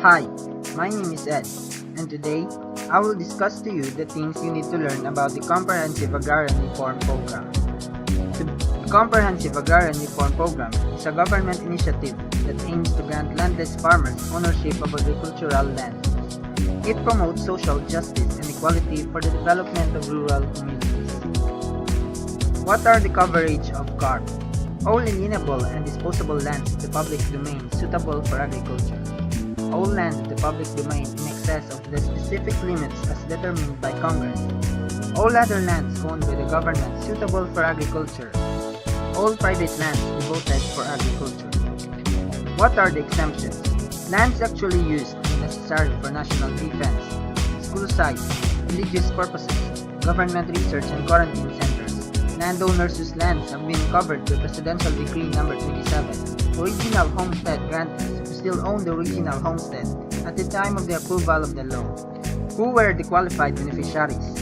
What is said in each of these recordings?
Hi, my name is Ed, and today I will discuss to you the things you need to learn about the Comprehensive Agrarian Reform Program. The Comprehensive Agrarian Reform Program is a government initiative that aims to grant landless farmers ownership of agricultural land. It promotes social justice and equality for the development of rural communities. What are the coverage of CARP? All alienable and disposable lands in the public domain suitable for agriculture. All land in the public domain in excess of the specific limits as determined by Congress. All other lands owned by the government suitable for agriculture. All private lands devoted for agriculture. What are the exemptions? Lands actually used and necessary for national defense, school sites, religious purposes, government research and quarantine centers. Landowners whose lands have been covered by Presidential Decree No. 27. Original homestead grantees still own the original homestead at the time of the approval of the law. Who were the qualified beneficiaries?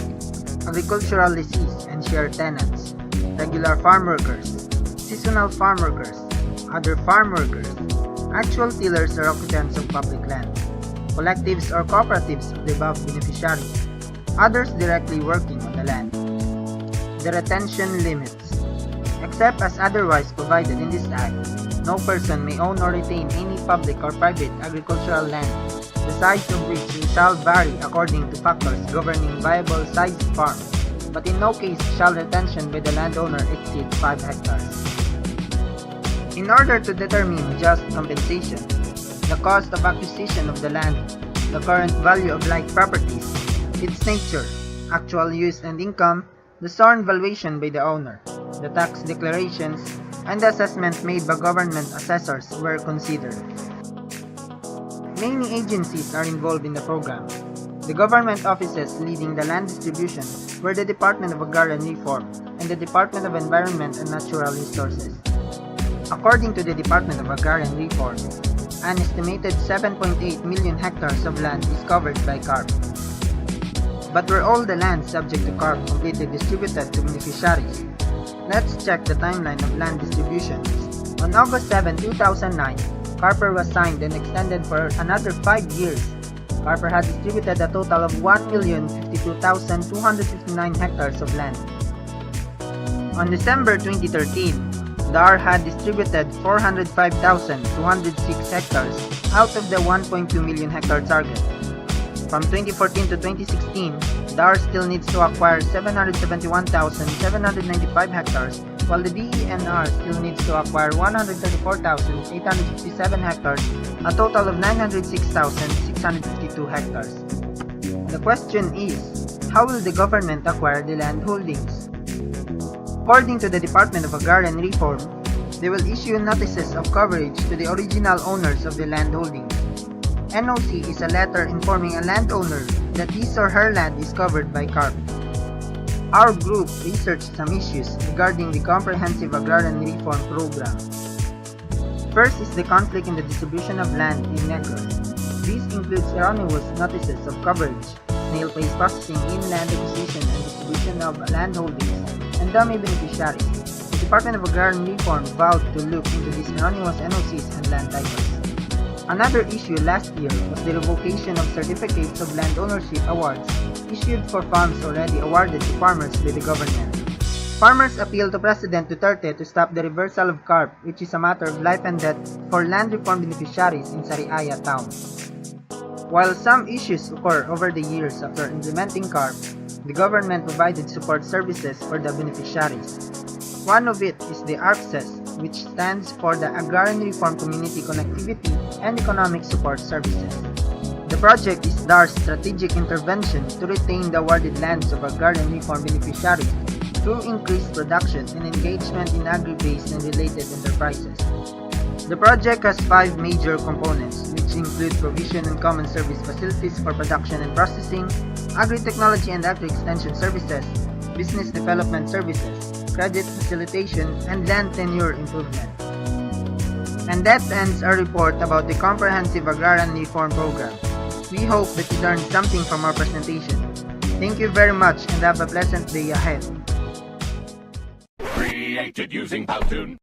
Agricultural lessees and share tenants, regular farm workers, seasonal farm workers, other farm workers, actual tillers or occupants of public land, collectives or cooperatives of the above beneficiaries, others directly working on the land. The retention limits. Except as otherwise provided in this Act, no person may own or retain any public or private agricultural land, the size of which shall vary according to factors governing viable sized farm, but in no case shall retention by the landowner exceed 5 hectares. In order to determine just compensation, the cost of acquisition of the land, the current value of like properties, its nature, actual use and income, the sworn valuation by the owner, the tax declarations, and the assessment made by government assessors were considered. Many agencies are involved in the program. The government offices leading the land distribution were the Department of Agrarian Reform and the Department of Environment and Natural Resources. According to the Department of Agrarian Reform, an estimated 7.8 million hectares of land is covered by CARP. But were all the land subject to CARP completely distributed to beneficiaries? Let's check the timeline of land distribution. On August 7, 2009, CARP was signed and extended for another 5 years. CARP had distributed a total of 1,052,259 hectares of land. On December 2013, DAR had distributed 405,206 hectares out of the 1.2 million hectare target. From 2014 to 2016, DAR still needs to acquire 771,795 hectares, while the DENR still needs to acquire 134,857 hectares, a total of 906,652 hectares. The question is, how will the government acquire the land holdings? According to the Department of Agrarian Reform, they will issue notices of coverage to the original owners of the land holdings. NOC is a letter informing a landowner that his or her land is covered by CARP. Our group researched some issues regarding the Comprehensive Agrarian Reform Program. First is the conflict in the distribution of land in Negros. This includes erroneous notices of coverage, snail-pace processing in land acquisition and distribution of land holdings, and dummy beneficiaries. The Department of Agrarian Reform vowed to look into these erroneous NOCs and land titles. Another issue last year was the revocation of certificates of land ownership awards issued for farms already awarded to farmers by the government. Farmers appealed to President Duterte to stop the reversal of CARP, which is a matter of life and death for land reform beneficiaries in Sariaya town. While some issues occur over the years after implementing CARP, the government provided support services for the beneficiaries. One of it is the ARCSES, which stands for the Agrarian Reform Community Connectivity and Economic Support Services. The project is DAR's strategic intervention to retain the awarded lands of agrarian reform beneficiaries through increased production and engagement in agri-based and related enterprises. The project has 5 major components, which include provision and common service facilities for production and processing, agri-technology and agri-extension services, business development services, credit facilitation, and land tenure improvement. And that ends our report about the Comprehensive Agrarian Reform Program. We hope that you learned something from our presentation. Thank you very much and have a pleasant day ahead. Created using Powtoon.